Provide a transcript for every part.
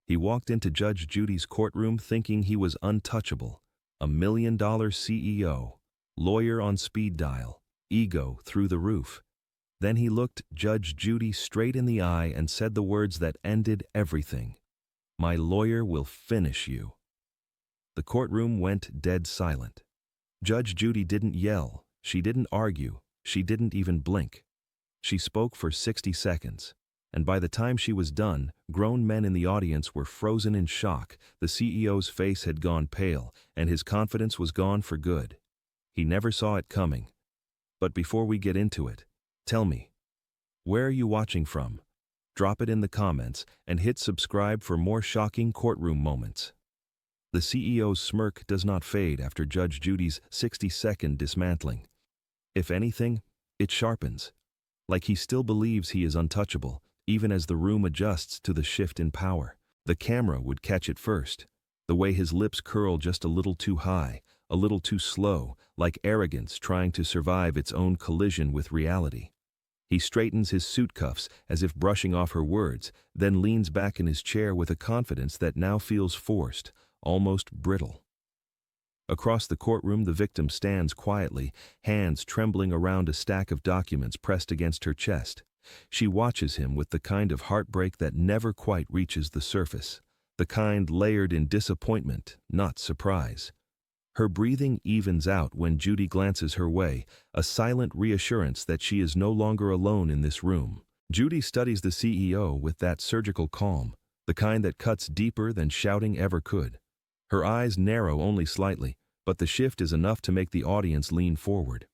He walked into Judge Judy's courtroom thinking he was untouchable, $1 million CEO, lawyer on speed dial, ego through the roof. Then he looked Judge Judy straight in the eye and said the words that ended everything. "My lawyer will finish you." The courtroom went dead silent. Judge Judy didn't yell, she didn't argue, she didn't even blink. She spoke for 60 seconds, and by the time she was done, grown men in the audience were frozen in shock. The CEO's face had gone pale, and his confidence was gone for good. He never saw it coming. But before we get into it, tell me, where are you watching from? Drop it in the comments and hit subscribe for more shocking courtroom moments. The CEO's smirk does not fade after Judge Judy's 60-second dismantling. If anything, it sharpens. Like he still believes he is untouchable, even as the room adjusts to the shift in power. The camera would catch it first. The way his lips curl just a little too high, a little too slow, like arrogance trying to survive its own collision with reality. He straightens his suit cuffs as if brushing off her words, then leans back in his chair with a confidence that now feels forced, almost brittle. Across the courtroom, the victim stands quietly, hands trembling around a stack of documents pressed against her chest. She watches him with the kind of heartbreak that never quite reaches the surface, the kind layered in disappointment, not surprise. Her breathing evens out when Judy glances her way, a silent reassurance that she is no longer alone in this room. Judy studies the CEO with that surgical calm, the kind that cuts deeper than shouting ever could. Her eyes narrow only slightly, but the shift is enough to make the audience lean forward.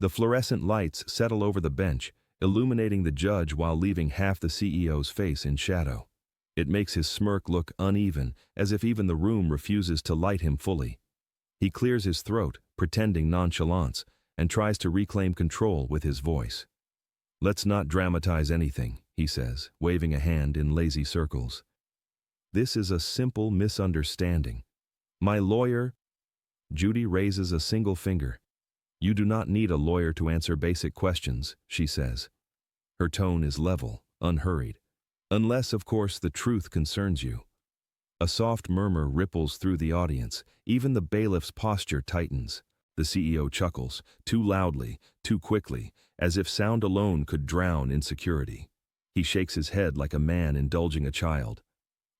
The fluorescent lights settle over the bench, illuminating the judge while leaving half the CEO's face in shadow. It makes his smirk look uneven, as if even the room refuses to light him fully. He clears his throat, pretending nonchalance, and tries to reclaim control with his voice. "Let's not dramatize anything," he says, waving a hand in lazy circles. "This is a simple misunderstanding. My lawyer—" Judy raises a single finger. "You do not need a lawyer to answer basic questions," she says. Her tone is level, unhurried. "Unless, of course, the truth concerns you." A soft murmur ripples through the audience. Even the bailiff's posture tightens. The CEO chuckles, too loudly, too quickly, as if sound alone could drown insecurity. He shakes his head like a man indulging a child.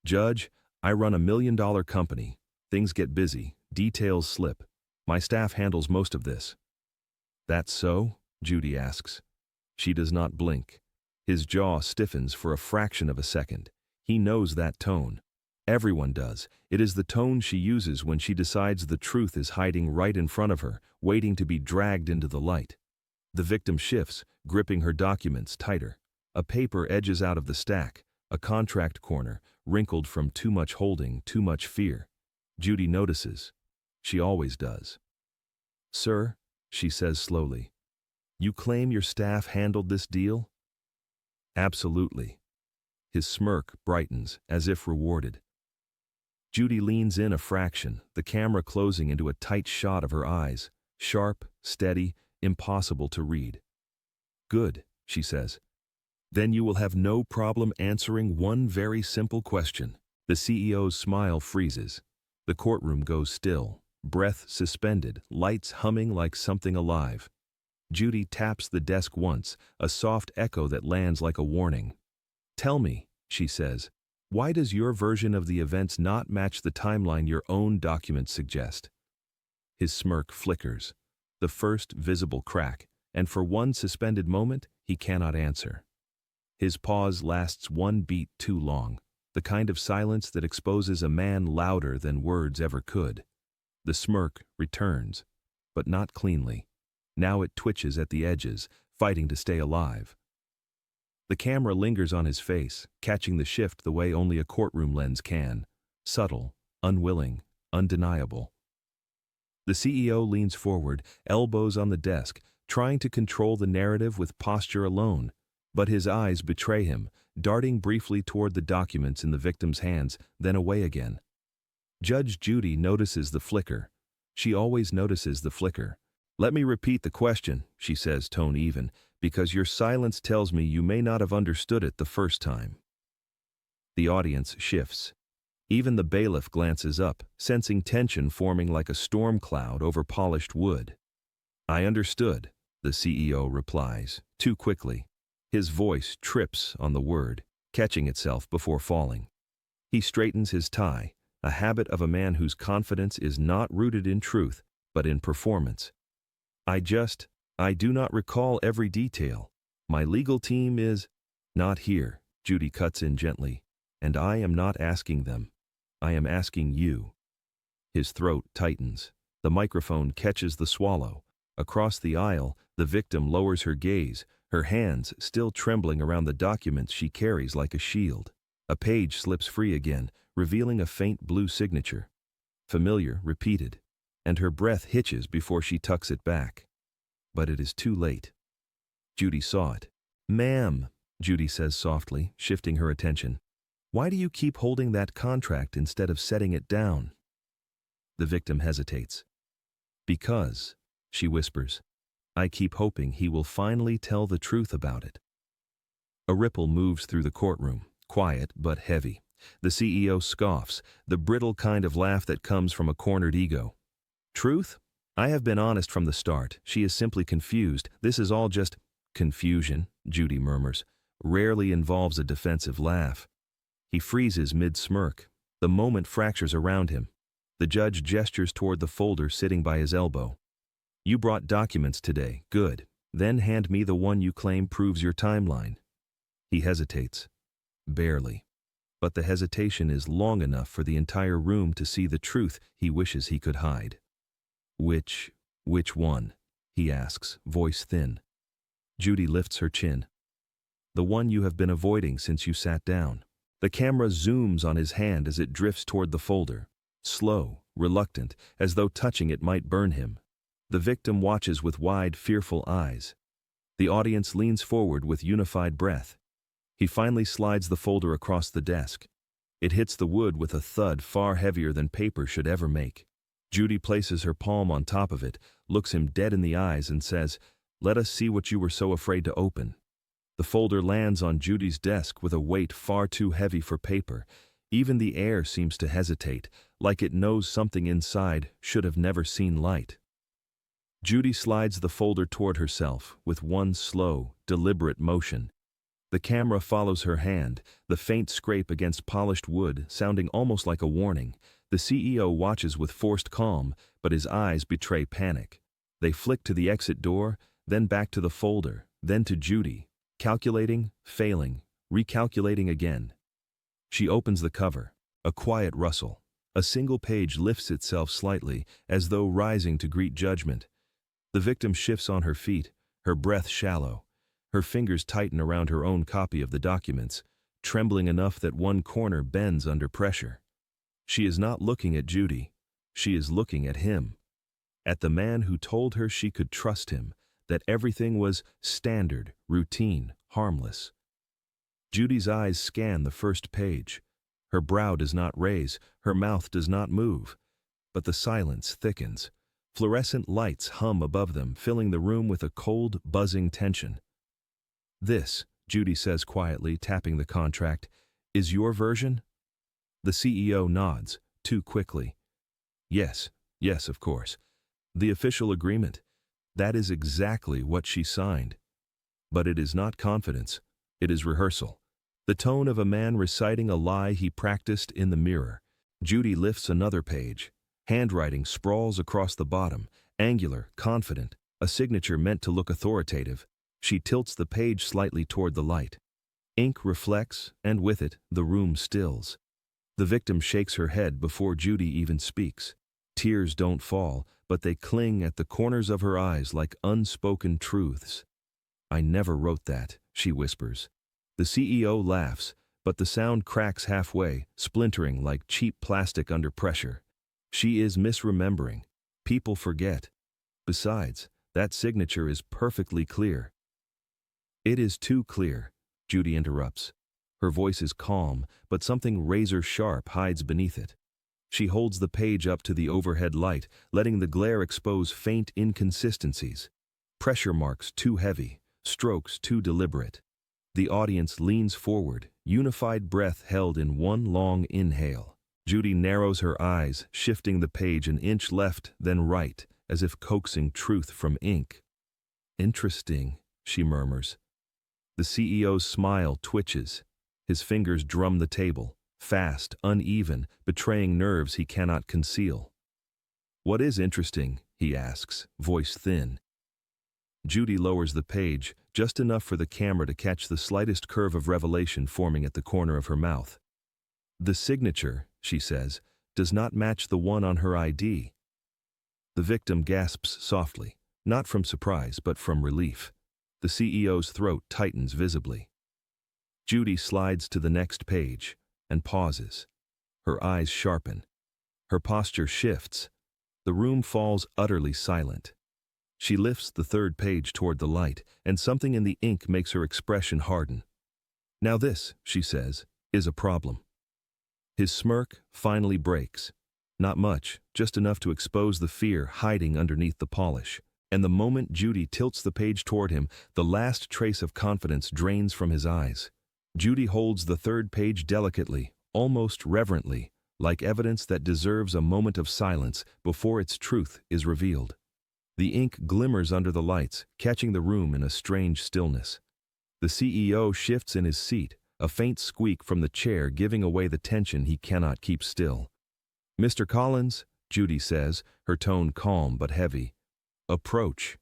"Judge, I run $1 million company. Things get busy, details slip. My staff handles most of this." "That's so?" Judy asks. She does not blink. His jaw stiffens for a fraction of a second. He knows that tone. Everyone does. It is the tone she uses when she decides the truth is hiding right in front of her, waiting to be dragged into the light. The victim shifts, gripping her documents tighter. A paper edges out of the stack, a contract corner, wrinkled from too much holding, too much fear. Judy notices. She always does. "Sir," she says slowly, "you claim your staff handled this deal?" "Absolutely." His smirk brightens, as if rewarded. Judy leans in a fraction, the camera closing into a tight shot of her eyes, sharp, steady, impossible to read. "Good," she says. "Then you will have no problem answering one very simple question." The CEO's smile freezes. The courtroom goes still, breath suspended, lights humming like something alive. Judy taps the desk once, a soft echo that lands like a warning. "Tell me," she says, "why does your version of the events not match the timeline your own documents suggest?" His smirk flickers, the first visible crack, and for one suspended moment, he cannot answer. His pause lasts one beat too long, the kind of silence that exposes a man louder than words ever could. The smirk returns, but not cleanly. Now it twitches at the edges, fighting to stay alive. The camera lingers on his face, catching the shift the way only a courtroom lens can. Subtle, unwilling, undeniable. The CEO leans forward, elbows on the desk, trying to control the narrative with posture alone. But his eyes betray him, darting briefly toward the documents in the victim's hands, then away again. Judge Judy notices the flicker. She always notices the flicker. "Let me repeat the question," she says, tone even, "because your silence tells me you may not have understood it the first time." The audience shifts, Even the bailiff glances up, sensing tension forming like a storm cloud over polished wood. "I understood," the CEO replies, too quickly. His voice trips on the word, catching itself before falling. He straightens his tie, a habit of a man whose confidence is not rooted in truth, but in performance. I do not recall every detail. My legal team is not here," Judy cuts in gently, "and I am not asking them. I am asking you." His throat tightens. The microphone catches the swallow. Across the aisle, the victim lowers her gaze, her hands still trembling around the documents she carries like a shield. A page slips free again, revealing a faint blue signature. Familiar, repeated, and her breath hitches before she tucks it back. But it is too late. Judy saw it. "Ma'am," Judy says softly, shifting her attention, "why do you keep holding that contract instead of setting it down?" The victim hesitates. "Because," she whispers, "I keep hoping he will finally tell the truth about it." A ripple moves through the courtroom, quiet but heavy. The CEO scoffs, the brittle kind of laugh that comes from a cornered ego. "Truth? I have been honest from the start. She is simply confused. This is all just confusion," Judy murmurs. Rarely involves a defensive laugh. He freezes mid-smirk. The moment fractures around him. The judge gestures toward the folder sitting by his elbow. "You brought documents today. Good. Then hand me the one you claim proves your timeline." He hesitates. Barely. But the hesitation is long enough for the entire room to see the truth he wishes he could hide. Which one?" he asks, voice thin. Judy lifts her chin. "The one you have been avoiding since you sat down." The camera zooms on his hand as it drifts toward the folder. Slow, reluctant, as though touching it might burn him. The victim watches with wide, fearful eyes. The audience leans forward with unified breath. He finally slides the folder across the desk. It hits the wood with a thud far heavier than paper should ever make. Judy places her palm on top of it, looks him dead in the eyes and says, "Let us see what you were so afraid to open." The folder lands on Judy's desk with a weight far too heavy for paper. Even the air seems to hesitate, like it knows something inside should have never seen light. Judy slides the folder toward herself with one slow, deliberate motion. The camera follows her hand, the faint scrape against polished wood sounding almost like a warning. The CEO watches with forced calm, but his eyes betray panic. They flick to the exit door, then back to the folder, then to Judy, calculating, failing, recalculating again. She opens the cover. A quiet rustle. A single page lifts itself slightly, as though rising to greet judgment. The victim shifts on her feet, her breath shallow. Her fingers tighten around her own copy of the documents, trembling enough that one corner bends under pressure. She is not looking at Judy. She is looking at him. At the man who told her she could trust him, that everything was standard, routine, harmless. Judy's eyes scan the first page. Her brow does not raise, her mouth does not move. But the silence thickens. Fluorescent lights hum above them, filling the room with a cold, buzzing tension. "This," Judy says quietly, tapping the contract, "is your version?" The CEO nods, too quickly. Yes, of course. The official agreement. That is exactly what she signed. But it is not confidence. It is rehearsal. The tone of a man reciting a lie he practiced in the mirror. Judy lifts another page. Handwriting sprawls across the bottom, angular, confident, a signature meant to look authoritative. She tilts the page slightly toward the light. Ink reflects, and with it, the room stills. The victim shakes her head before Judy even speaks. Tears don't fall, but they cling at the corners of her eyes like unspoken truths. "I never wrote that," she whispers. The CEO laughs, but the sound cracks halfway, splintering like cheap plastic under pressure. She is misremembering. People forget. Besides, that signature is perfectly clear. "It is too clear," Judy interrupts. Her voice is calm, but something razor-sharp hides beneath it. She holds the page up to the overhead light, letting the glare expose faint inconsistencies. Pressure marks too heavy, strokes too deliberate. The audience leans forward, unified breath held in one long inhale. Judy narrows her eyes, shifting the page an inch left, then right, as if coaxing truth from ink. Interesting, she murmurs. The CEO's smile twitches. His fingers drum the table, fast, uneven, betraying nerves he cannot conceal. What is interesting? He asks, voice thin. Judy lowers the page, just enough for the camera to catch the slightest curve of revelation forming at the corner of her mouth. The signature, she says, does not match the one on her ID. The victim gasps softly, not from surprise but from relief. The CEO's throat tightens visibly. Judy slides to the next page and pauses. Her eyes sharpen. Her posture shifts. The room falls utterly silent. She lifts the third page toward the light, and something in the ink makes her expression harden. Now this, she says, is a problem. His smirk finally breaks. Not much, just enough to expose the fear hiding underneath the polish. And the moment Judy tilts the page toward him, the last trace of confidence drains from his eyes. Judy holds the third page delicately, almost reverently, like evidence that deserves a moment of silence before its truth is revealed. The ink glimmers under the lights, catching the room in a strange stillness. The CEO shifts in his seat, a faint squeak from the chair giving away the tension he cannot keep still. "Mr. Collins," Judy says, her tone calm but heavy. "Approach."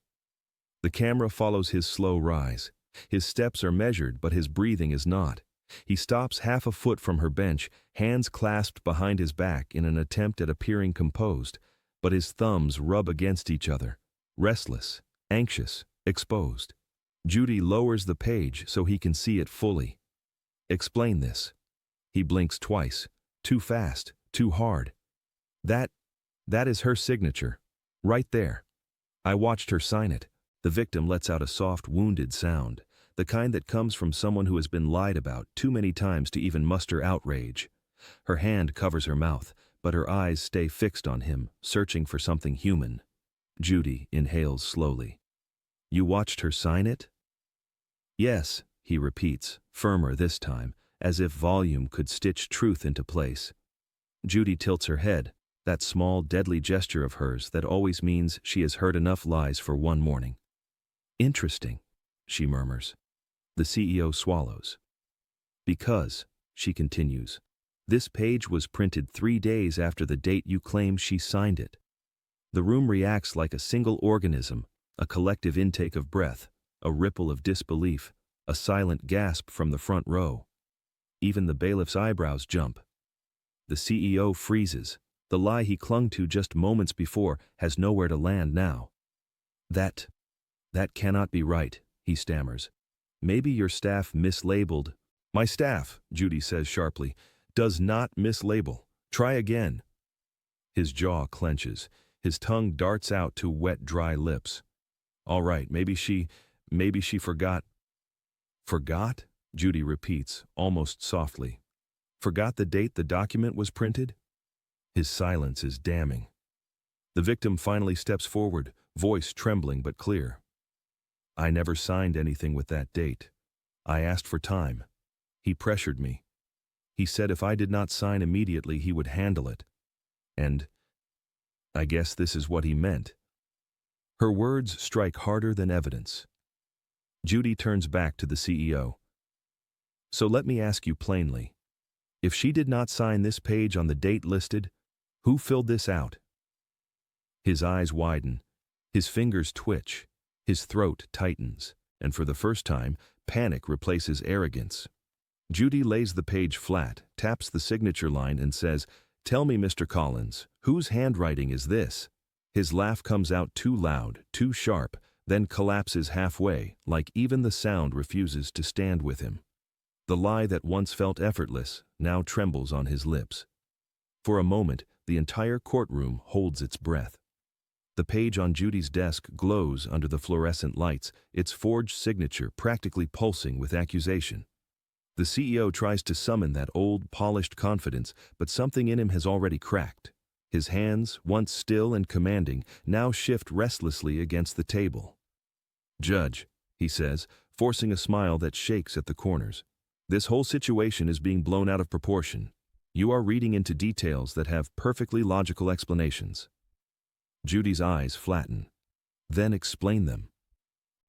The camera follows his slow rise. His steps are measured, but his breathing is not. He stops half a foot from her bench, hands clasped behind his back in an attempt at appearing composed, but his thumbs rub against each other. Restless, anxious, exposed. Judy lowers the page so he can see it fully. "Explain this." He blinks twice. Too fast, too hard. That is her signature. Right there. I watched her sign it." The victim lets out a soft, wounded sound, the kind that comes from someone who has been lied about too many times to even muster outrage. Her hand covers her mouth, but her eyes stay fixed on him, searching for something human. Judy inhales slowly. "You watched her sign it?" "Yes," he repeats, firmer this time, as if volume could stitch truth into place. Judy tilts her head, that small, deadly gesture of hers that always means she has heard enough lies for one morning. "Interesting," she murmurs. The CEO swallows. "Because," she continues, "this page was printed 3 days after the date you claim she signed it." The room reacts like a single organism, a collective intake of breath, a ripple of disbelief, a silent gasp from the front row. Even the bailiff's eyebrows jump. The CEO freezes. The lie he clung to just moments before has nowhere to land now. That cannot be right," he stammers. "Maybe your staff mislabeled." "My staff," Judy says sharply, "does not mislabel. Try again." His jaw clenches. His tongue darts out to wet, dry lips. "All right, maybe she forgot." "Forgot?" Judy repeats, almost softly. "Forgot the date the document was printed?" His silence is damning. The victim finally steps forward, voice trembling but clear. "I never signed anything with that date. I asked for time. He pressured me. He said if I did not sign immediately, he would handle it. And I guess this is what he meant." Her words strike harder than evidence. Judy turns back to the CEO. "So let me ask you plainly. If she did not sign this page on the date listed, who filled this out?" His eyes widen. His fingers twitch. His throat tightens. And for the first time, panic replaces arrogance. Judy lays the page flat, taps the signature line and says, "Tell me, Mr. Collins, whose handwriting is this?" His laugh comes out too loud, too sharp, then collapses halfway, like even the sound refuses to stand with him. The lie that once felt effortless now trembles on his lips. For a moment, the entire courtroom holds its breath. The page on Judy's desk glows under the fluorescent lights, its forged signature practically pulsing with accusation. The CEO tries to summon that old, polished confidence, but something in him has already cracked. His hands, once still and commanding, now shift restlessly against the table. "Judge," he says, forcing a smile that shakes at the corners, "this whole situation is being blown out of proportion. You are reading into details that have perfectly logical explanations. Judy's eyes flatten. Then explain them.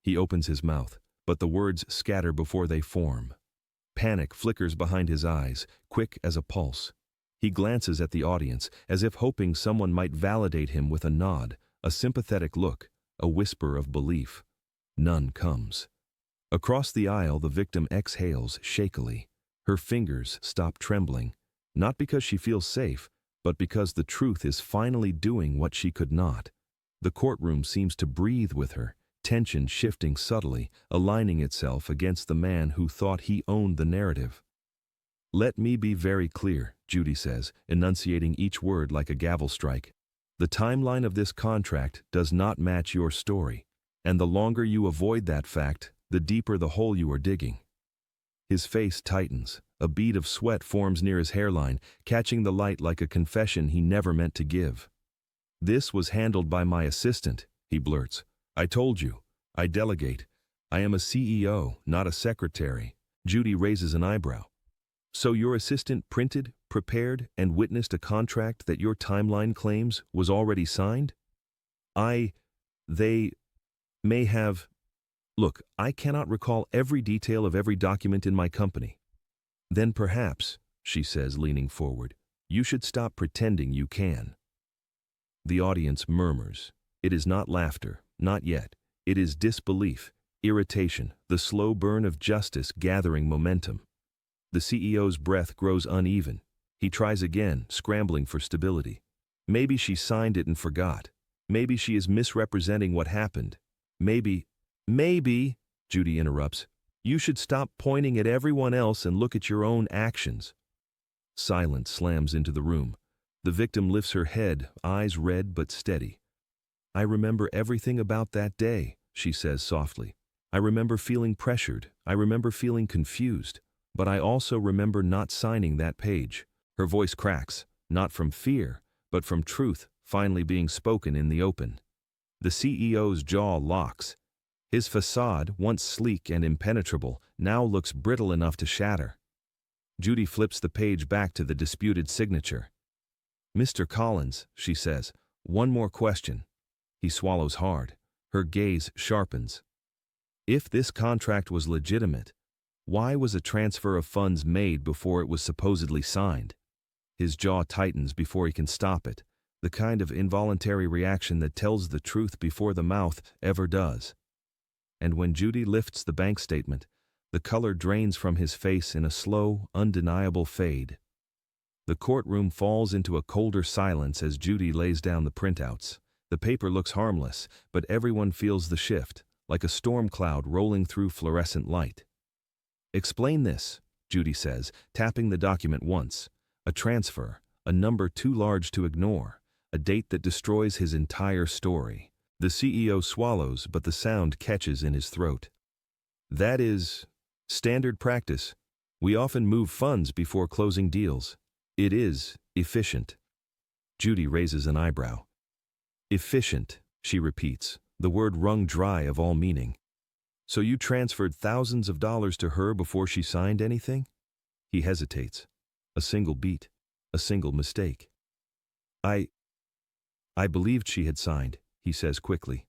He opens his mouth, but the words scatter before they form. Panic flickers behind his eyes, quick as a pulse. He glances at the audience, as if hoping someone might validate him with a nod, a sympathetic look, a whisper of belief. None comes. Across the aisle, the victim exhales shakily. Her fingers stop trembling, not because she feels safe, but because the truth is finally doing what she could not. The courtroom seems to breathe with her, tension shifting subtly, aligning itself against the man who thought he owned the narrative. "Let me be very clear," Judy says, enunciating each word like a gavel strike. "The timeline of this contract does not match your story, and the longer you avoid that fact, the deeper the hole you are digging." His face tightens. A bead of sweat forms near his hairline, catching the light like a confession he never meant to give. "This was handled by my assistant," he blurts. "I told you. I delegate. I am a CEO, not a secretary." Judy raises an eyebrow. "So your assistant printed, prepared, and witnessed a contract that your timeline claims was already signed?" They may have. Look, I cannot recall every detail of every document in my company." "Then perhaps," she says, leaning forward, "you should stop pretending you can." The audience murmurs. It is not laughter, not yet. It is disbelief, irritation, the slow burn of justice gathering momentum. The CEO's breath grows uneven. He tries again, scrambling for stability. Maybe she signed it and forgot. Maybe she is misrepresenting what happened. Maybe, Judy interrupts, "you should stop pointing at everyone else and look at your own actions." Silence slams into the room. The victim lifts her head, eyes red but steady. "I remember everything about that day," she says softly. "I remember feeling pressured. I remember feeling confused. But I also remember not signing that page." Her voice cracks, not from fear, but from truth finally being spoken in the open. The CEO's jaw locks. His facade, once sleek and impenetrable, now looks brittle enough to shatter. Judy flips the page back to the disputed signature. "Mr. Collins," she says, "one more question." He swallows hard. Her gaze sharpens. "If this contract was legitimate, why was a transfer of funds made before it was supposedly signed?" His jaw tightens before he can stop it, the kind of involuntary reaction that tells the truth before the mouth ever does. And when Judy lifts the bank statement, the color drains from his face in a slow, undeniable fade. The courtroom falls into a colder silence as Judy lays down the printouts. The paper looks harmless, but everyone feels the shift, like a storm cloud rolling through fluorescent light. "Explain this," Judy says, tapping the document once. A transfer, a number too large to ignore, a date that destroys his entire story. The CEO swallows, but the sound catches in his throat. "That is standard practice. We often move funds before closing deals. It is efficient." Judy raises an eyebrow. "Efficient," she repeats, the word wrung dry of all meaning. "So you transferred thousands of dollars to her before she signed anything?" He hesitates. A single beat. A single mistake. I believed she had signed," he says quickly.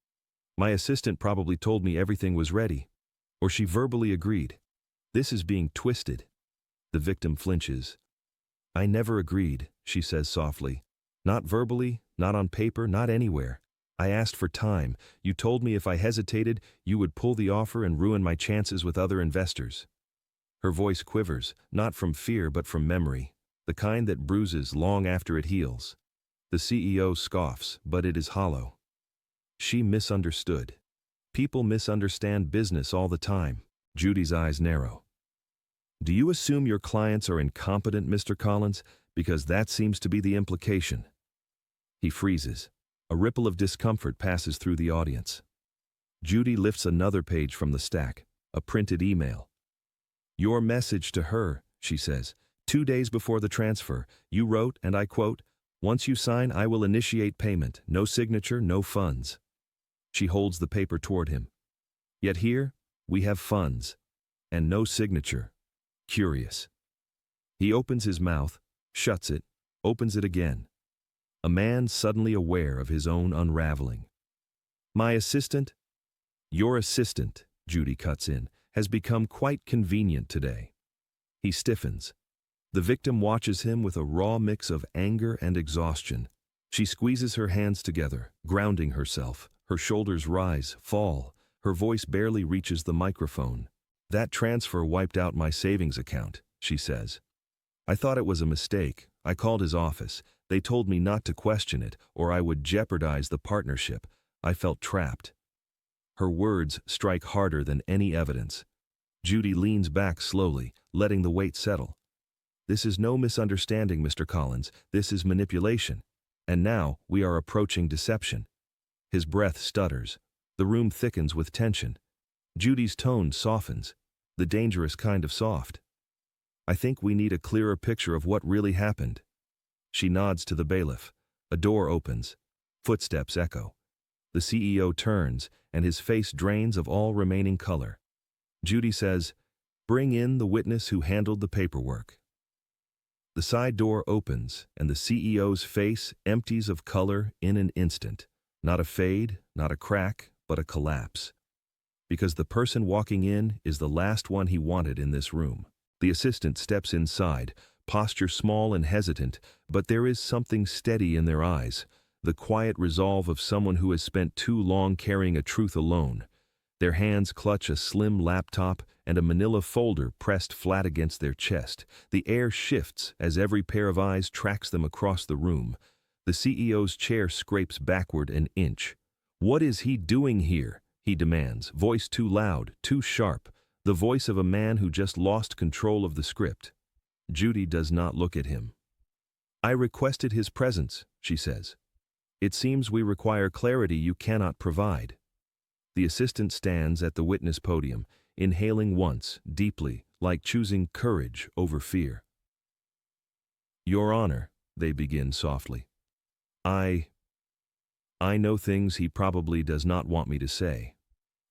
"My assistant probably told me everything was ready. Or she verbally agreed. This is being twisted." The victim flinches. "I never agreed," she says softly. "Not verbally, not on paper, not anywhere. I asked for time. You told me if I hesitated, you would pull the offer and ruin my chances with other investors." Her voice quivers, not from fear but from memory, the kind that bruises long after it heals. The CEO scoffs, but it is hollow. She misunderstood. People misunderstand business all the time. Judy's eyes narrow. "Do you assume your clients are incompetent, Mr. Collins? Because that seems to be the implication." He freezes. A ripple of discomfort passes through the audience. Judy lifts another page from the stack, a printed email. "Your message to her," she says, 2 days before the transfer, you wrote, and I quote, "Once you sign, I will initiate payment. No signature, no funds." She holds the paper toward him. "Yet here, we have funds. And no signature. Curious." He opens his mouth, shuts it, opens it again. A man suddenly aware of his own unraveling. My assistant? Your assistant, Judy cuts in, has become quite convenient today. He stiffens. The victim watches him with a raw mix of anger and exhaustion. She squeezes her hands together, grounding herself. Her shoulders rise, fall. Her voice barely reaches the microphone. That transfer wiped out my savings account, she says. I thought it was a mistake. I called his office. They told me not to question it, or I would jeopardize the partnership. I felt trapped. Her words strike harder than any evidence. Judy leans back slowly, letting the weight settle. This is no misunderstanding, Mr. Collins. This is manipulation. And now we are approaching deception. His breath stutters. The room thickens with tension. Judy's tone softens, the dangerous kind of soft. I think we need a clearer picture of what really happened. She nods to the bailiff. A door opens. Footsteps echo. The CEO turns, and his face drains of all remaining color. Judy says, "Bring in the witness who handled the paperwork." The side door opens, and the CEO's face empties of color in an instant. Not a fade, not a crack, but a collapse. Because the person walking in is the last one he wanted in this room. The assistant steps inside, posture small and hesitant, but there is something steady in their eyes, the quiet resolve of someone who has spent too long carrying a truth alone. Their hands clutch a slim laptop and a manila folder pressed flat against their chest. The air shifts as every pair of eyes tracks them across the room. The CEO's chair scrapes backward an inch. "What is he doing here?" he demands, voice too loud, too sharp, the voice of a man who just lost control of the script. Judy does not look at him. "I requested his presence," she says. "It seems we require clarity you cannot provide." The assistant stands at the witness podium, inhaling once, deeply, like choosing courage over fear. "Your Honor," they begin softly. I know things he probably does not want me to say,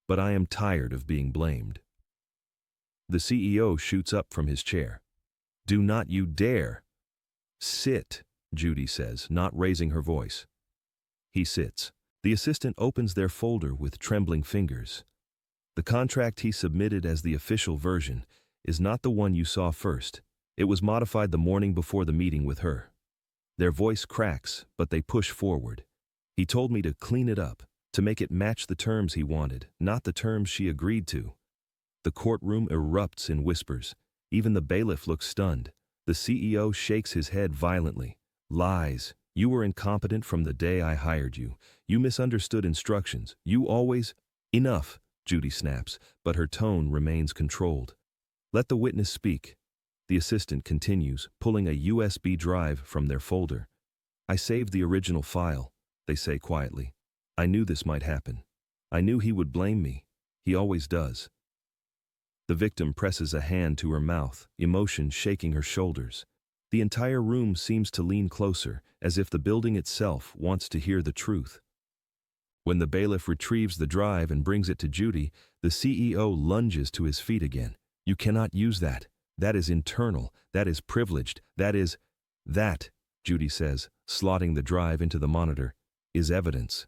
but I am tired of being blamed." The CEO shoots up from his chair. "Do not you dare!" "Sit," Judy says, not raising her voice. He sits. The assistant opens their folder with trembling fingers. The contract he submitted as the official version is not the one you saw first. It was modified the morning before the meeting with her. Their voice cracks, but they push forward. "He told me to clean it up, to make it match the terms he wanted, not the terms she agreed to." The courtroom erupts in whispers. Even the bailiff looks stunned. The CEO shakes his head violently. "Lies. You were incompetent from the day I hired you. You misunderstood instructions. You always—" "Enough," Judy snaps, but her tone remains controlled. "Let the witness speak." The assistant continues, pulling a USB drive from their folder. "I saved the original file," they say quietly. "I knew this might happen. I knew he would blame me. He always does." The victim presses a hand to her mouth, emotion shaking her shoulders. The entire room seems to lean closer, as if the building itself wants to hear the truth. When the bailiff retrieves the drive and brings it to Judy, the CEO lunges to his feet again. "You cannot use that. That is internal. That is privileged. That," Judy says, slotting the drive into the monitor, "is evidence."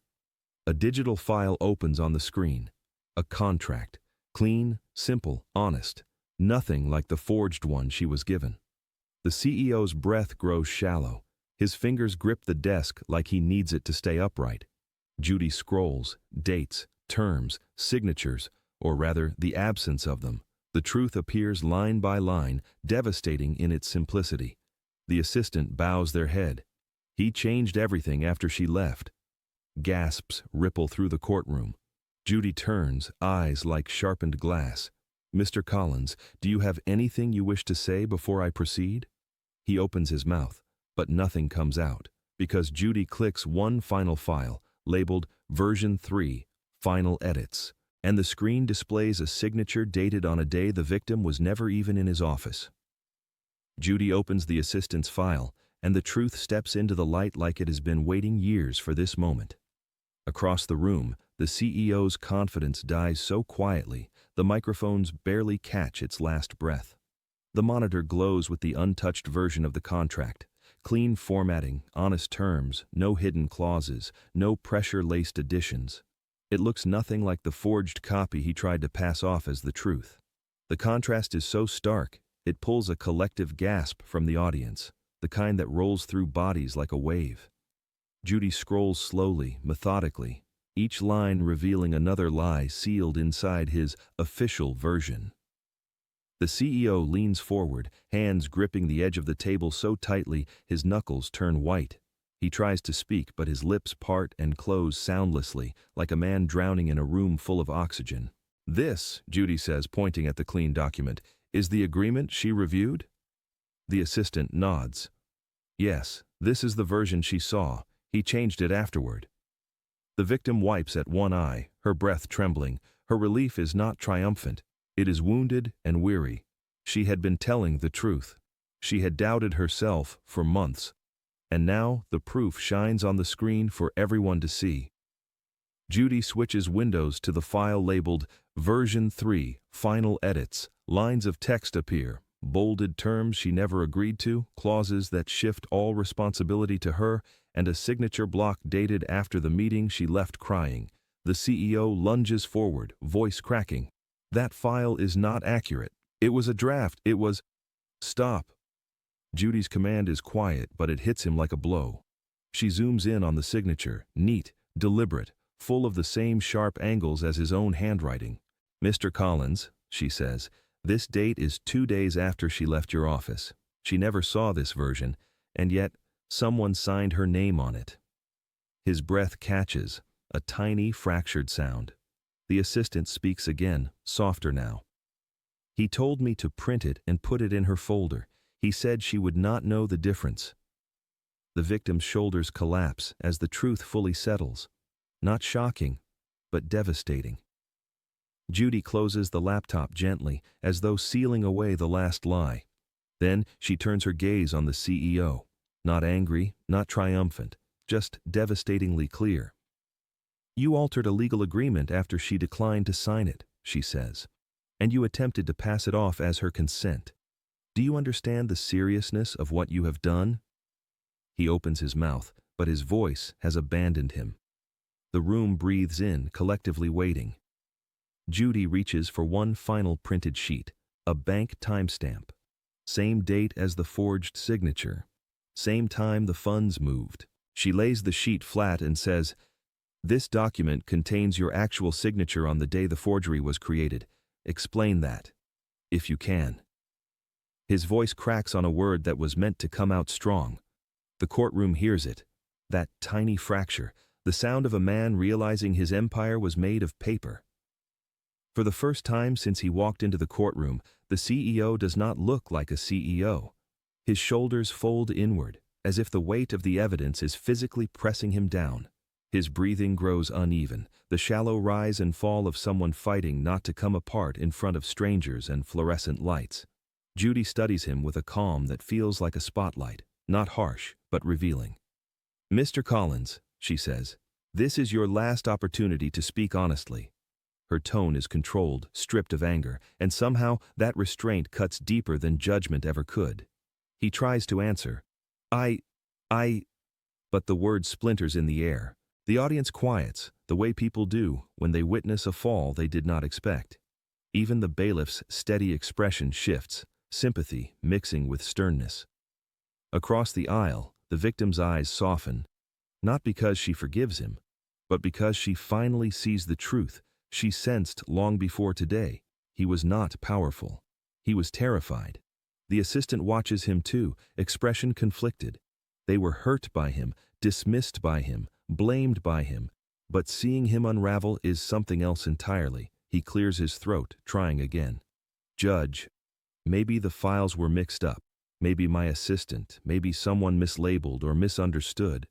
A digital file opens on the screen. A contract. Clean, simple, honest. Nothing like the forged one she was given. The CEO's breath grows shallow. His fingers grip the desk like he needs it to stay upright. Judy scrolls, dates, terms, signatures, or rather the absence of them. The truth appears line by line, devastating in its simplicity. The assistant bows their head. "He changed everything after she left." Gasps ripple through the courtroom. Judy turns, eyes like sharpened glass. "Mr. Collins, do you have anything you wish to say before I proceed?" He opens his mouth, but nothing comes out, because Judy clicks one final file, labeled Version 3, Final Edits, and the screen displays a signature dated on a day the victim was never even in his office. Judy opens the assistant's file, and the truth steps into the light like it has been waiting years for this moment. Across the room, the CEO's confidence dies so quietly, the microphones barely catch its last breath. The monitor glows with the untouched version of the contract, clean formatting, honest terms, no hidden clauses, no pressure-laced additions. It looks nothing like the forged copy he tried to pass off as the truth. The contrast is so stark, it pulls a collective gasp from the audience, the kind that rolls through bodies like a wave. Judy scrolls slowly, methodically, each line revealing another lie sealed inside his official version. The CEO leans forward, hands gripping the edge of the table so tightly his knuckles turn white. He tries to speak, but his lips part and close soundlessly, like a man drowning in a room full of oxygen. "This," Judy says, pointing at the clean document, "is the agreement she reviewed?" The assistant nods. "Yes, this is the version she saw. He changed it afterward." The victim wipes at one eye, her breath trembling. Her relief is not triumphant. It is wounded and weary. She had been telling the truth. She had doubted herself for months. And now the proof shines on the screen for everyone to see. Judy switches windows to the file labeled Version 3, Final Edits. Lines of text appear, bolded terms she never agreed to, clauses that shift all responsibility to her, and a signature block dated after the meeting she left crying. The CEO lunges forward, voice cracking. "That file is not accurate. It was a draft. It was—" "Stop." Judy's command is quiet, but it hits him like a blow. She zooms in on the signature, neat, deliberate, full of the same sharp angles as his own handwriting. "Mr. Collins," she says, "this date is 2 days after she left your office. She never saw this version, and yet someone signed her name on it." His breath catches, a tiny, fractured sound. The assistant speaks again, softer now. "He told me to print it and put it in her folder. He said she would not know the difference." The victim's shoulders collapse as the truth fully settles. Not shocking, but devastating. Judy closes the laptop gently, as though sealing away the last lie. Then she turns her gaze on the CEO. Not angry, not triumphant, just devastatingly clear. "You altered a legal agreement after she declined to sign it," she says. "And you attempted to pass it off as her consent. Do you understand the seriousness of what you have done?" He opens his mouth, but his voice has abandoned him. The room breathes in, collectively waiting. Judy reaches for one final printed sheet, a bank timestamp. Same date as the forged signature. Same time the funds moved. She lays the sheet flat and says, "This document contains your actual signature on the day the forgery was created. Explain that, if you can." His voice cracks on a word that was meant to come out strong. The courtroom hears it. That tiny fracture, the sound of a man realizing his empire was made of paper. For the first time since he walked into the courtroom, the CEO does not look like a CEO. His shoulders fold inward, as if the weight of the evidence is physically pressing him down. His breathing grows uneven, the shallow rise and fall of someone fighting not to come apart in front of strangers and fluorescent lights. Judy studies him with a calm that feels like a spotlight, not harsh, but revealing. "Mr. Collins," she says, "this is your last opportunity to speak honestly." Her tone is controlled, stripped of anger, and somehow that restraint cuts deeper than judgment ever could. He tries to answer, I, but the word splinters in the air. The audience quiets, the way people do when they witness a fall they did not expect. Even the bailiff's steady expression shifts, sympathy mixing with sternness. Across the aisle, the victim's eyes soften, not because she forgives him, but because she finally sees the truth she sensed long before today. He was not powerful. He was terrified. The assistant watches him too, expression conflicted. They were hurt by him, dismissed by him, blamed by him. But seeing him unravel is something else entirely. He clears his throat, trying again. "Judge, maybe the files were mixed up. Maybe my assistant, maybe someone mislabeled or misunderstood."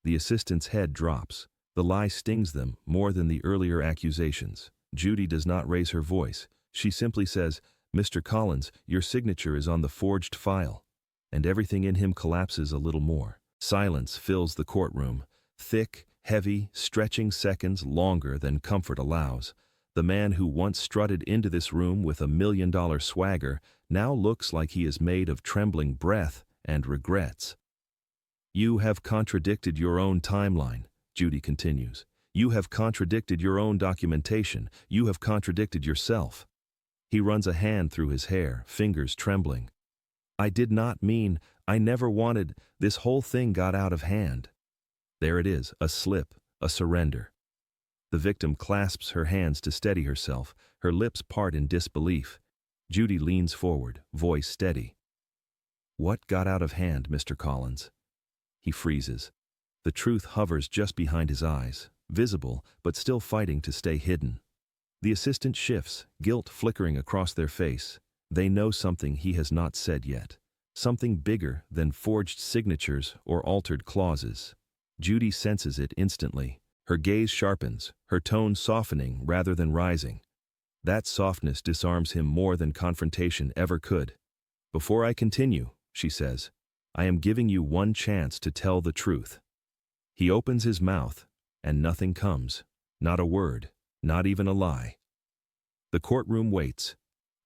The assistant's head drops. The lie stings them more than the earlier accusations. Judy does not raise her voice. She simply says, "Mr. Collins, your signature is on the forged file." And everything in him collapses a little more. Silence fills the courtroom. Thick, heavy, stretching seconds longer than comfort allows. The man who once strutted into this room with $1 million swagger now looks like he is made of trembling breath and regrets. You have contradicted your own timeline, Judy continues. You have contradicted your own documentation. You have contradicted yourself. He runs a hand through his hair, fingers trembling. I did not mean, I never wanted, this whole thing got out of hand. There it is, a slip, a surrender. The victim clasps her hands to steady herself, her lips part in disbelief. Judy leans forward, voice steady. What got out of hand, Mr. Collins? He freezes. The truth hovers just behind his eyes, visible but still fighting to stay hidden. The assistant shifts, guilt flickering across their face. They know something he has not said yet. Something bigger than forged signatures or altered clauses. Judy senses it instantly. Her gaze sharpens, her tone softening rather than rising. That softness disarms him more than confrontation ever could. Before I continue, she says, I am giving you one chance to tell the truth. He opens his mouth, and nothing comes. Not a word, not even a lie. The courtroom waits.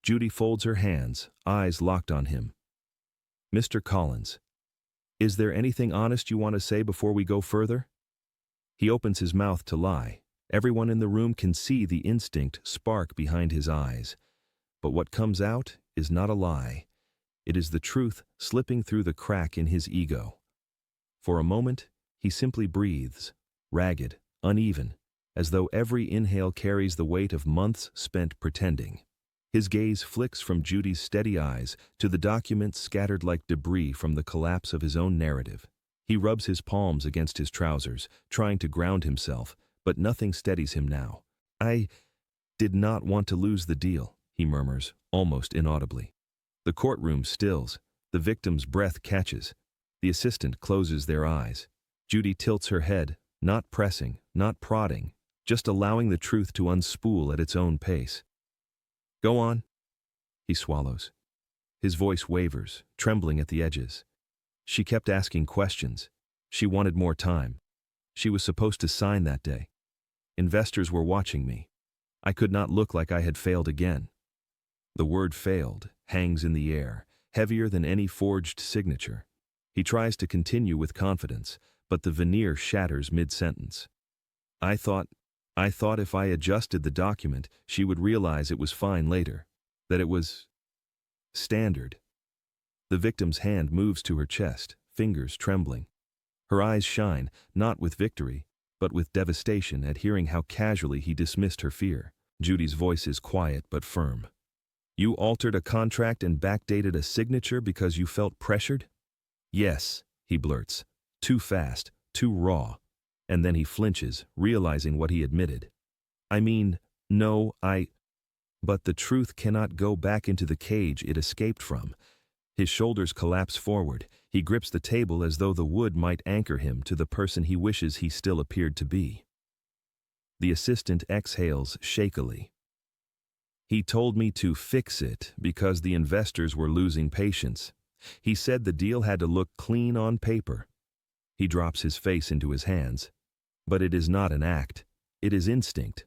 Judy folds her hands, eyes locked on him. Mr. Collins, is there anything honest you want to say before we go further? He opens his mouth to lie. Everyone in the room can see the instinct spark behind his eyes. But what comes out is not a lie. It is the truth slipping through the crack in his ego. For a moment, he simply breathes, ragged, uneven, as though every inhale carries the weight of months spent pretending. His gaze flicks from Judy's steady eyes to the documents scattered like debris from the collapse of his own narrative. He rubs his palms against his trousers, trying to ground himself, but nothing steadies him now. I did not want to lose the deal, he murmurs, almost inaudibly. The courtroom stills. The victim's breath catches. The assistant closes their eyes. Judy tilts her head, not pressing, not prodding, just allowing the truth to unspool at its own pace. Go on. He swallows. His voice wavers, trembling at the edges. She kept asking questions. She wanted more time. She was supposed to sign that day. Investors were watching me. I could not look like I had failed again. The word failed hangs in the air, heavier than any forged signature. He tries to continue with confidence, but the veneer shatters mid-sentence. I thought if I adjusted the document, she would realize it was fine later, that it was standard. The victim's hand moves to her chest, fingers trembling. Her eyes shine, not with victory, but with devastation at hearing how casually he dismissed her fear. Judy's voice is quiet but firm. You altered a contract and backdated a signature because you felt pressured? Yes, he blurts. Too fast, too raw. And then he flinches, realizing what he admitted. I mean, no, But the truth cannot go back into the cage it escaped from. His shoulders collapse forward. He grips the table as though the wood might anchor him to the person he wishes he still appeared to be. The assistant exhales shakily. He told me to fix it because the investors were losing patience. He said the deal had to look clean on paper. He drops his face into his hands. But it is not an act. It is instinct.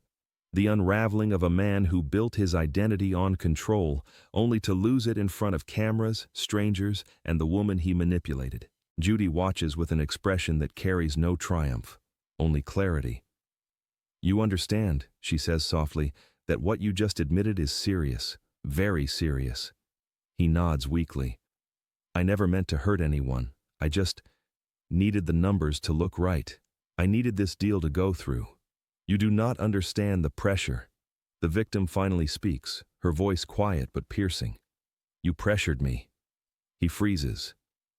The unraveling of a man who built his identity on control, only to lose it in front of cameras, strangers, and the woman he manipulated. Judy watches with an expression that carries no triumph, only clarity. You understand, she says softly, that what you just admitted is serious, very serious. He nods weakly. I never meant to hurt anyone. I just needed the numbers to look right. I needed this deal to go through. You do not understand the pressure. The victim finally speaks, her voice quiet but piercing. You pressured me. He freezes.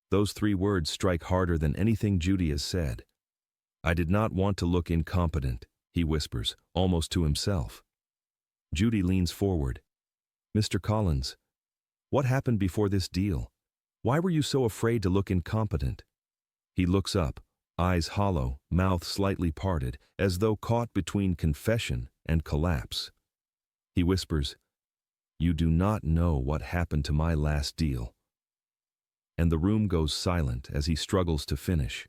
Those 3 words strike harder than anything Judy has said. I did not want to look incompetent, he whispers, almost to himself. Judy leans forward. Mr. Collins, what happened before this deal? Why were you so afraid to look incompetent? He looks up, eyes hollow, mouth slightly parted, as though caught between confession and collapse. He whispers, You do not know what happened to my last deal. And the room goes silent as he struggles to finish.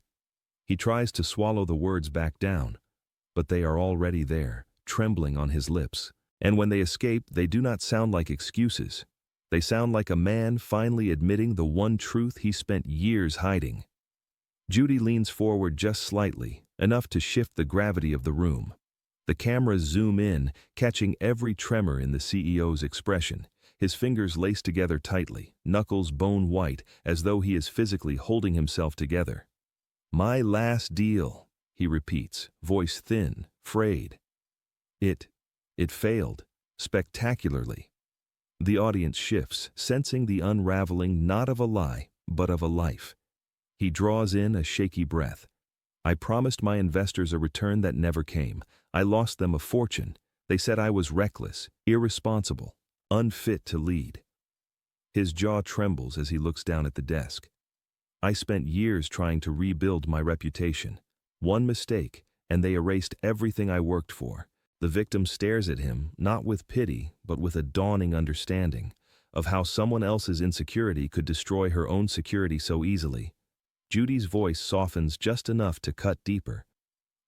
He tries to swallow the words back down, but they are already there, trembling on his lips. And when they escape, they do not sound like excuses. They sound like a man finally admitting the one truth he spent years hiding. Judy leans forward just slightly, enough to shift the gravity of the room. The cameras zoom in, catching every tremor in the CEO's expression. His fingers laced together tightly, knuckles bone white, as though he is physically holding himself together. "My last deal," he repeats, voice thin, frayed. It failed, spectacularly. The audience shifts, sensing the unraveling not of a lie, but of a life. He draws in a shaky breath. "I promised my investors a return that never came. I lost them a fortune. They said I was reckless, irresponsible, unfit to lead." His jaw trembles as he looks down at the desk. "I spent years trying to rebuild my reputation. One mistake, and they erased everything I worked for." The victim stares at him, not with pity, but with a dawning understanding of how someone else's insecurity could destroy her own security so easily. Judy's voice softens just enough to cut deeper.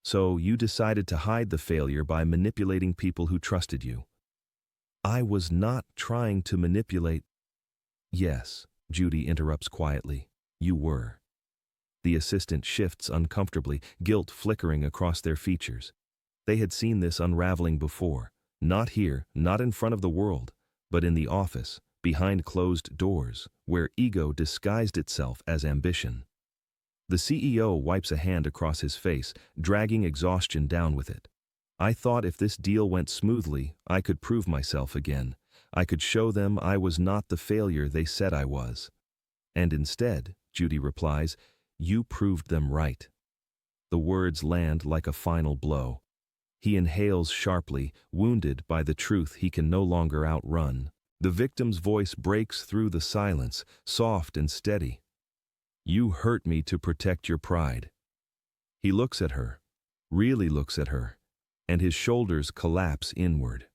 "So you decided to hide the failure by manipulating people who trusted you." "I was not trying to manipulate." "Yes," Judy interrupts quietly, "you were." The assistant shifts uncomfortably, guilt flickering across their features. They had seen this unraveling before, not here, not in front of the world, but in the office, behind closed doors, where ego disguised itself as ambition. The CEO wipes a hand across his face, dragging exhaustion down with it. "I thought if this deal went smoothly, I could prove myself again. I could show them I was not the failure they said I was." "And instead," Judy replies, "you proved them right." The words land like a final blow. He inhales sharply, wounded by the truth he can no longer outrun. The victim's voice breaks through the silence, soft and steady. "You hurt me to protect your pride." He looks at her, really looks at her, and his shoulders collapse inward.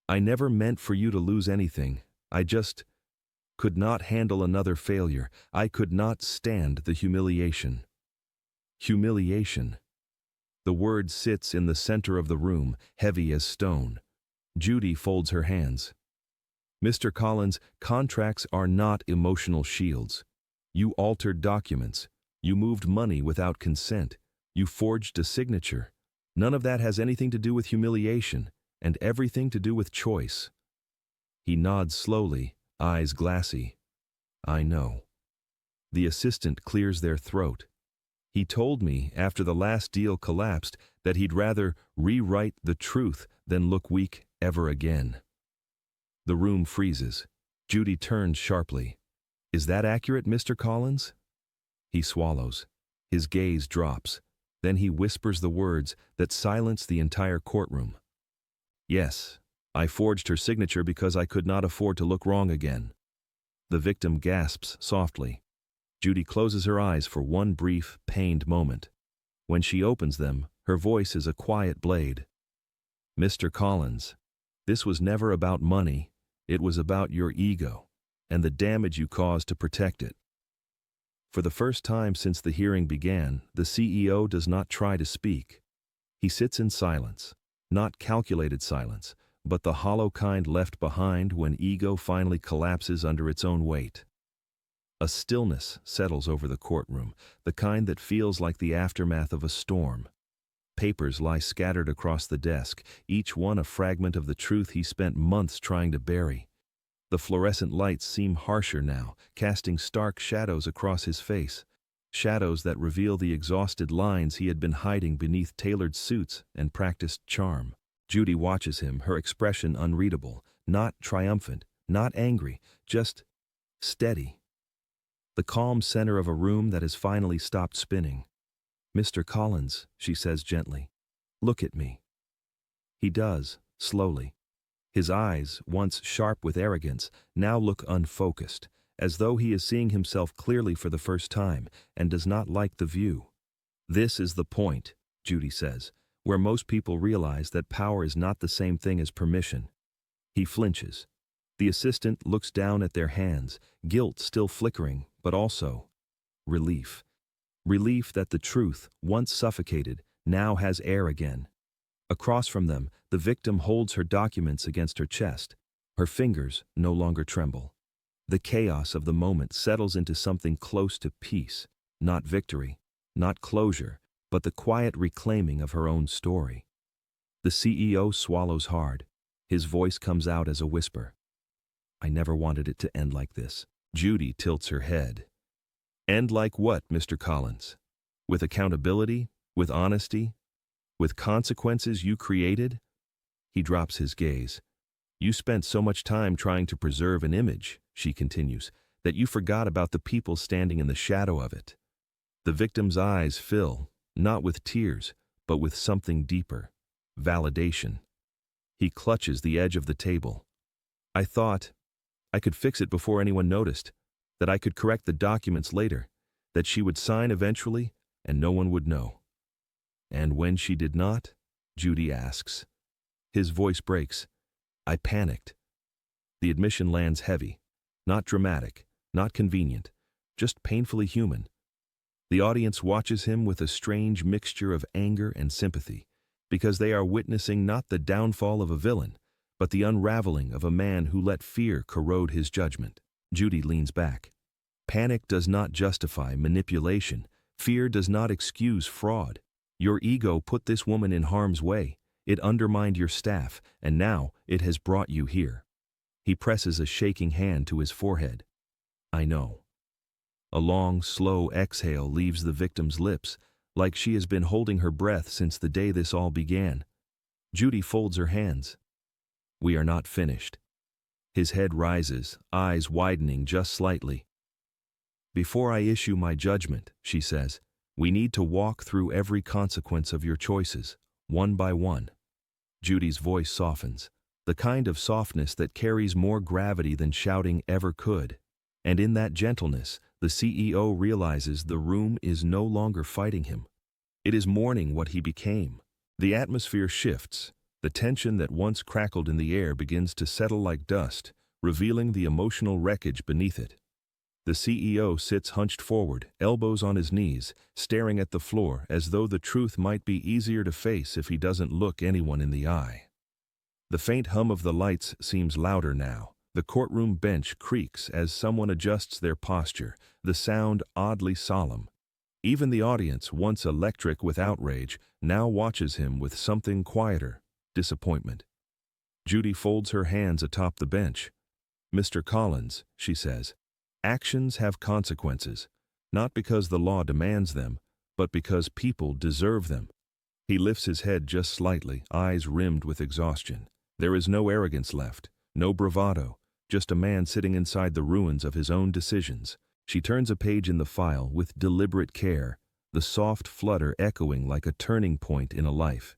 "I never meant for you to lose anything. I just could not handle another failure. I could not stand the humiliation." Humiliation. The word sits in the center of the room, heavy as stone. Judy folds her hands. "Mr. Collins, contracts are not emotional shields. You altered documents. You moved money without consent. You forged a signature. None of that has anything to do with humiliation, and everything to do with choice." He nods slowly, eyes glassy. "I know." The assistant clears their throat. "He told me after the last deal collapsed that he'd rather rewrite the truth than look weak ever again." The room freezes. Judy turns sharply. "Is that accurate, Mr. Collins?" He swallows. His gaze drops. Then he whispers the words that silence the entire courtroom. "Yes, I forged her signature because I could not afford to look wrong again." The victim gasps softly. Judy closes her eyes for one brief, pained moment. When she opens them, her voice is a quiet blade. "Mr. Collins, this was never about money. It was about your ego, and the damage you caused to protect it." For the first time since the hearing began, the CEO does not try to speak. He sits in silence, not calculated silence, but the hollow kind left behind when ego finally collapses under its own weight. A stillness settles over the courtroom, the kind that feels like the aftermath of a storm. Papers lie scattered across the desk, each one a fragment of the truth he spent months trying to bury. The fluorescent lights seem harsher now, casting stark shadows across his face, shadows that reveal the exhausted lines he had been hiding beneath tailored suits and practiced charm. Judy watches him, her expression unreadable, not triumphant, not angry, just steady. The calm center of a room that has finally stopped spinning. "Mr. Collins," she says gently, "look at me." He does, slowly. His eyes, once sharp with arrogance, now look unfocused, as though he is seeing himself clearly for the first time and does not like the view. "This is the point," Judy says, "where most people realize that power is not the same thing as permission." He flinches. The assistant looks down at their hands, guilt still flickering, but also relief. Relief that the truth, once suffocated, now has air again. Across from them, the victim holds her documents against her chest. Her fingers no longer tremble. The chaos of the moment settles into something close to peace, not victory. not closure, but the quiet reclaiming of her own story. The CEO swallows hard. His voice comes out as a whisper. I never wanted it to end like this. Judy tilts her head. End like what, Mr. Collins? With accountability? With honesty? With consequences you created? He drops his gaze. You spent so much time trying to preserve an image, she continues, that you forgot about the people standing in the shadow of it. The victim's eyes fill, not with tears, but with something deeper. Validation. He clutches the edge of the table. I thought I could fix it before anyone noticed, that I could correct the documents later, that she would sign eventually, and no one would know. And when she did not? Judy asks. His voice breaks. I panicked. The admission lands heavy, not dramatic, not convenient, just painfully human. The audience watches him with a strange mixture of anger and sympathy, because they are witnessing not the downfall of a villain, but the unraveling of a man who let fear corrode his judgment. Judy leans back. Panic does not justify manipulation. Fear does not excuse fraud. Your ego put this woman in harm's way. It undermined your staff, and now it has brought you here. He presses a shaking hand to his forehead. I know. A long, slow exhale leaves the victim's lips, like she has been holding her breath since the day this all began. Judy folds her hands. We are not finished. His head rises, eyes widening just slightly. Before I issue my judgment, she says, we need to walk through every consequence of your choices, one by one. Judy's voice softens, the kind of softness that carries more gravity than shouting ever could. And in that gentleness, the CEO realizes the room is no longer fighting him. It is mourning what he became. The atmosphere shifts. The tension that once crackled in the air begins to settle like dust, revealing the emotional wreckage beneath it. The CEO sits hunched forward, elbows on his knees, staring at the floor as though the truth might be easier to face if he doesn't look anyone in the eye. The faint hum of the lights seems louder now. The courtroom bench creaks as someone adjusts their posture, the sound oddly solemn. Even the audience, once electric with outrage, now watches him with something quieter, disappointment. Judy folds her hands atop the bench. Mr. Collins, she says, actions have consequences, not because the law demands them, but because people deserve them. He lifts his head just slightly, eyes rimmed with exhaustion. There is no arrogance left, no bravado, just a man sitting inside the ruins of his own decisions. She turns a page in the file with deliberate care, the soft flutter echoing like a turning point in a life.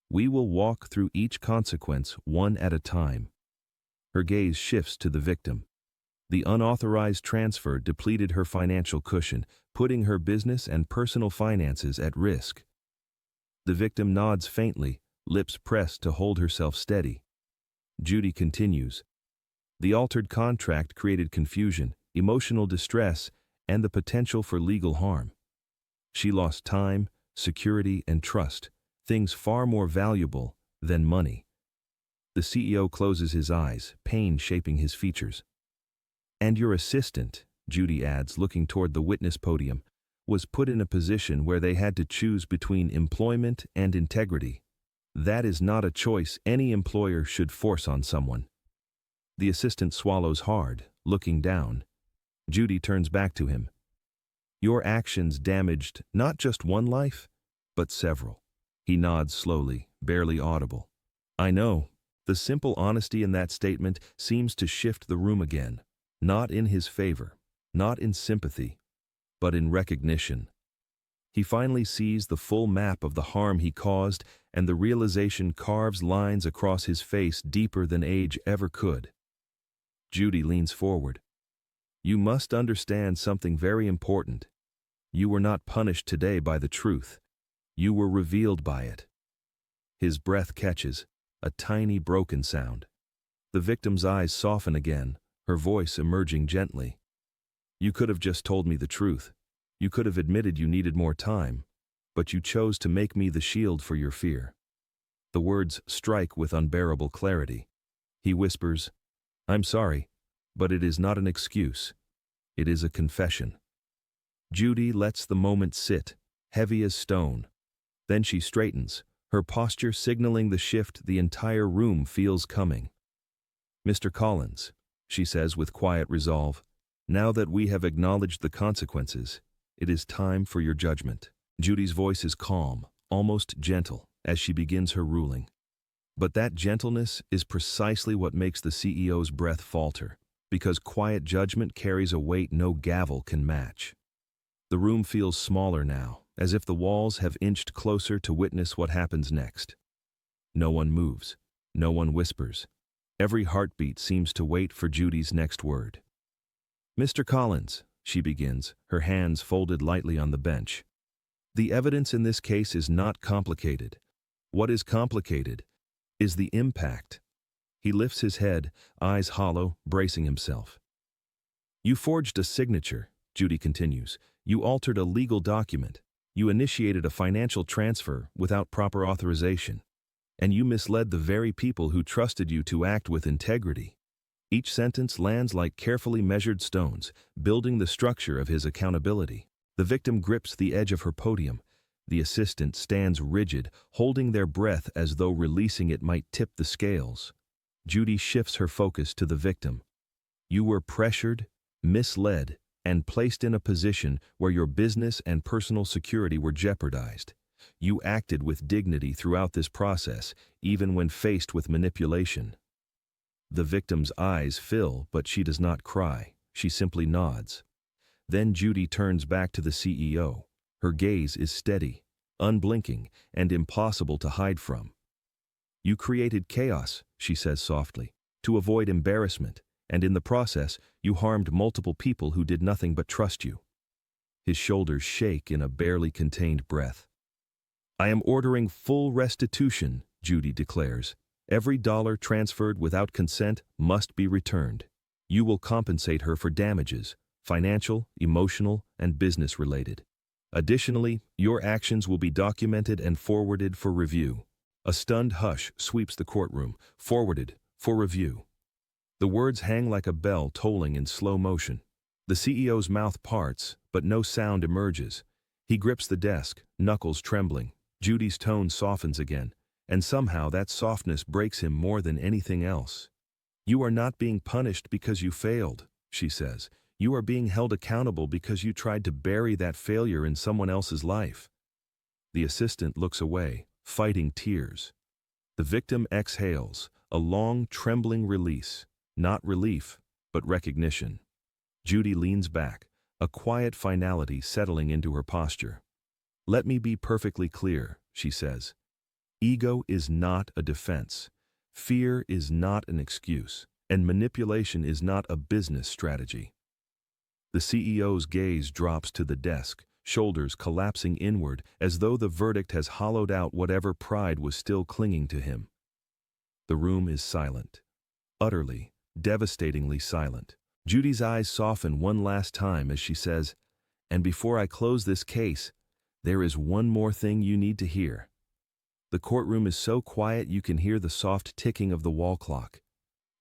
We will walk through each consequence one at a time. Her gaze shifts to the victim. The unauthorized transfer depleted her financial cushion, putting her business and personal finances at risk. The victim nods faintly, lips pressed to hold herself steady. Judy continues. The altered contract created confusion, emotional distress, and the potential for legal harm. She lost time, security, and trust, things far more valuable than money. The CEO closes his eyes, pain shaping his features. And your assistant, Judy adds, looking toward the witness podium, was put in a position where they had to choose between employment and integrity. That is not a choice any employer should force on someone. The assistant swallows hard, looking down. Judy turns back to him. Your actions damaged not just one life, but several. He nods slowly, barely audible. I know. The simple honesty in that statement seems to shift the room again. Not in his favor, not in sympathy, but in recognition. He finally sees the full map of the harm he caused, and the realization carves lines across his face deeper than age ever could. Judy leans forward. You must understand something very important. You were not punished today by the truth. You were revealed by it. His breath catches, a tiny broken sound. The victim's eyes soften again, her voice emerging gently. You could have just told me the truth. You could have admitted you needed more time, but you chose to make me the shield for your fear. The words strike with unbearable clarity. He whispers, I'm sorry, but it is not an excuse. It is a confession. Judy lets the moment sit, heavy as stone. Then she straightens, her posture signaling the shift the entire room feels coming. "Mr. Collins," she says with quiet resolve, "now that we have acknowledged the consequences, it is time for your judgment." Judy's voice is calm, almost gentle, as she begins her ruling. But that gentleness is precisely what makes the CEO's breath falter, because quiet judgment carries a weight no gavel can match. The room feels smaller now, as if the walls have inched closer to witness what happens next. No one moves. No one whispers. Every heartbeat seems to wait for Judy's next word. "Mr. Collins," she begins, her hands folded lightly on the bench. "The evidence in this case is not complicated. What is complicated is the impact." He lifts his head, eyes hollow, bracing himself. "You forged a signature," Judy continues. "You altered a legal document. You initiated a financial transfer without proper authorization. And you misled the very people who trusted you to act with integrity." Each sentence lands like carefully measured stones, building the structure of his accountability. The victim grips the edge of her podium. The assistant stands rigid, holding their breath as though releasing it might tip the scales. Judy shifts her focus to the victim. "You were pressured, misled, and placed in a position where your business and personal security were jeopardized. You acted with dignity throughout this process, even when faced with manipulation." The victim's eyes fill, but she does not cry. She simply nods. Then Judy turns back to the CEO. Her gaze is steady, unblinking, and impossible to hide from. "You created chaos," she says softly, "to avoid embarrassment, and in the process, you harmed multiple people who did nothing but trust you." His shoulders shake in a barely contained breath. "I am ordering full restitution," Judy declares. "Every dollar transferred without consent must be returned. You will compensate her for damages, financial, emotional, and business-related. Additionally, your actions will be documented and forwarded for review." A stunned hush sweeps the courtroom. "Forwarded, for review." The words hang like a bell tolling in slow motion. The CEO's mouth parts, but no sound emerges. He grips the desk, knuckles trembling. Judy's tone softens again, and somehow that softness breaks him more than anything else. "You are not being punished because you failed," she says. "You are being held accountable because you tried to bury that failure in someone else's life." The assistant looks away, fighting tears. The victim exhales, a long, trembling release. Not relief, but recognition. Judy leans back, a quiet finality settling into her posture. "Let me be perfectly clear," she says. "Ego is not a defense. Fear is not an excuse, and manipulation is not a business strategy." The CEO's gaze drops to the desk, shoulders collapsing inward as though the verdict has hollowed out whatever pride was still clinging to him. The room is silent. Utterly, devastatingly silent. Judy's eyes soften one last time as she says, "And before I close this case, there is one more thing you need to hear." The courtroom is so quiet you can hear the soft ticking of the wall clock.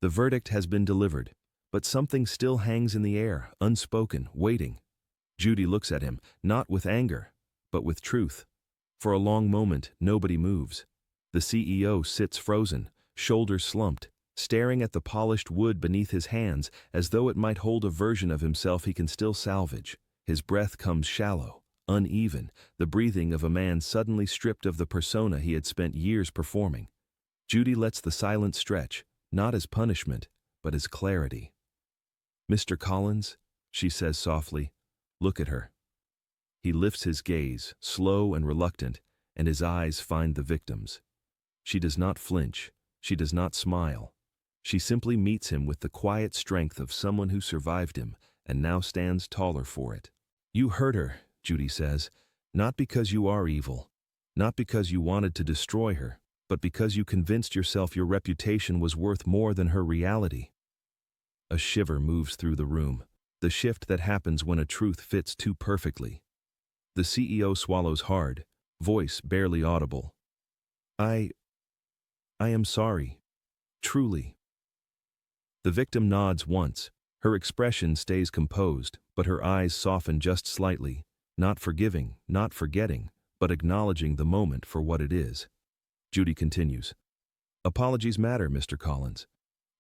The verdict has been delivered, but something still hangs in the air, unspoken, waiting. Judy looks at him, not with anger, but with truth. For a long moment, nobody moves. The CEO sits frozen, shoulders slumped, staring at the polished wood beneath his hands as though it might hold a version of himself he can still salvage. His breath comes shallow, uneven, the breathing of a man suddenly stripped of the persona he had spent years performing. Judy lets the silence stretch, not as punishment, but as clarity. "Mr. Collins," she says softly, "look at her." He lifts his gaze, slow and reluctant, and his eyes find the victim's. She does not flinch. She does not smile. She simply meets him with the quiet strength of someone who survived him and now stands taller for it. "You hurt her," Judy says, "not because you are evil, not because you wanted to destroy her, but because you convinced yourself your reputation was worth more than her reality." A shiver moves through the room, the shift that happens when a truth fits too perfectly. The CEO swallows hard, voice barely audible. I am sorry. Truly." The victim nods once. Her expression stays composed, but her eyes soften just slightly. Not forgiving, not forgetting, but acknowledging the moment for what it is. Judy continues. Apologies matter, Mr. Collins,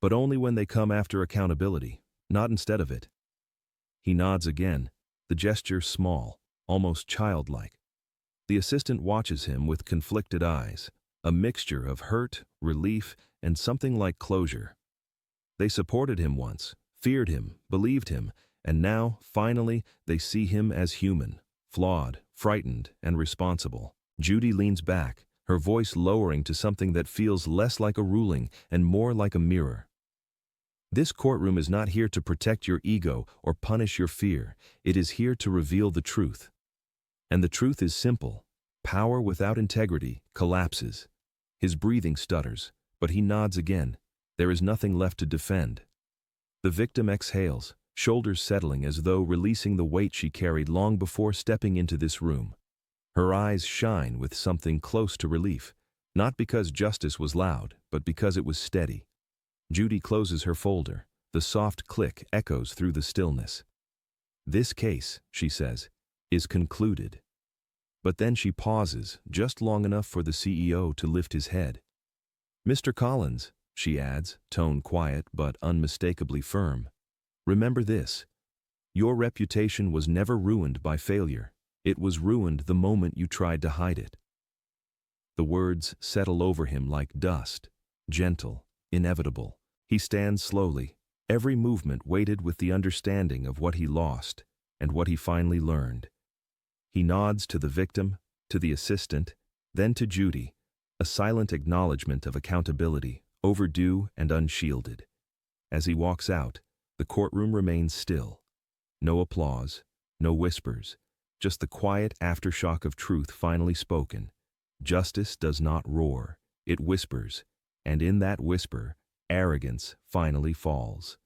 but only when they come after accountability, not instead of it. He nods again, the gesture small, almost childlike. The assistant watches him with conflicted eyes, a mixture of hurt, relief, and something like closure. They supported him once, feared him, believed him, and now, finally, they see him as human, flawed, frightened, and responsible. Judy leans back, her voice lowering to something that feels less like a ruling and more like a mirror. This courtroom is not here to protect your ego or punish your fear. It is here to reveal the truth. And the truth is simple. Power without integrity collapses. His breathing stutters, but he nods again. There is nothing left to defend. The victim exhales, shoulders settling as though releasing the weight she carried long before stepping into this room. Her eyes shine with something close to relief, not because justice was loud, but because it was steady. Judy closes her folder. The soft click echoes through the stillness. This case, she says, is concluded. But then she pauses, just long enough for the CEO to lift his head. Mr. Collins, she adds, tone quiet but unmistakably firm. Remember this. Your reputation was never ruined by failure. It was ruined the moment you tried to hide it. The words settle over him like dust, gentle, inevitable. He stands slowly, every movement weighted with the understanding of what he lost and what he finally learned. He nods to the victim, to the assistant, then to Judy, a silent acknowledgement of accountability, overdue and unshielded. As he walks out, the courtroom remains still. No applause, no whispers, just the quiet aftershock of truth finally spoken. Justice does not roar, it whispers, and in that whisper, arrogance finally falls.